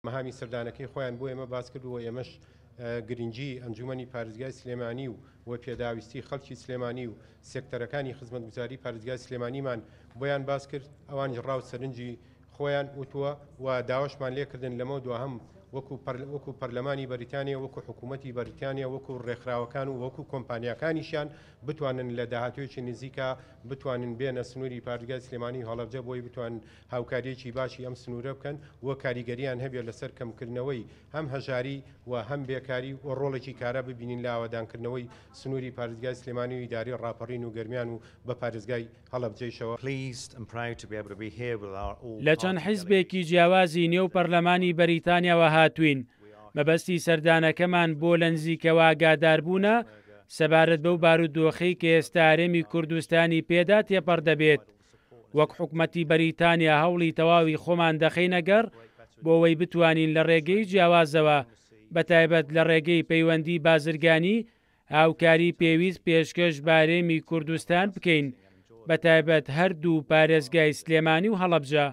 مەهامی سەردانەکەی خۆیان بۆ ئێمە باس کرد و ئێمەش گرنگی ئەنجومەنی پارێزگای سلێمانی و پێداویستی خەڵکی سلێمانی و سێکتەرەکانی خزمەتگوزاری پارێزگای سلێمانیمان بۆیان باس کرد ئەوان ڕاو سەرنجی خۆیان وتووە و داواشمان لێکردن لەمە دووەهم وەکو پەرلەمانی بەریتانیا وەکو حکوومەتی بەریتانیا وەکو ڕێکخراوەکان و وەکو کۆمپانیەکانیشیان بتوانن لە داهاتوێکی نزیکە بتوانن بێنە سنووری پارێزگای سلێمانی هەڵەبجە بۆی بتوان هاوکاریەکی باشی ئەم سنوورە بکەن و کاریگەریان هەبێت لەسەر کەمکردنەوەی هەم هەژاری و هەم بێکاری و ڕۆڵێکی کارە ببینین لە ئاوادانکردنەوەی سنووری پارێزگای سلێمانی و ئیداری ڕاپەڕین و گەرمیان و بە پارێزگای هەڵەبجەیشەوە. لە چەند حیزبێکی جیاوازی نێو پەرلەمانی بەریتانیاوە هاتوین. مەبەستی سەردانەکەمان بۆ لە نزیکەوە ئاگاداربوونە سەبارەت بەو بارودۆخەی کە ئێستا هەرێمی کوردستانی پێدا تێپەڕ دەبێت. وەک حکوومەتی بەریتانیا هەوڵی تەواوی خۆمان دەخینە گەڕ بۆەوەی بتوانین لە ڕێگەی جیاوازەوە بەتایبەت لە ڕێگەی پەیوەندی بازرگانی هاوکاری پێویست پێشکەش بارێمی کوردستان بکەین بەتایبەت هەردوو پارێزگای سلێمانی و هەڵەبجە.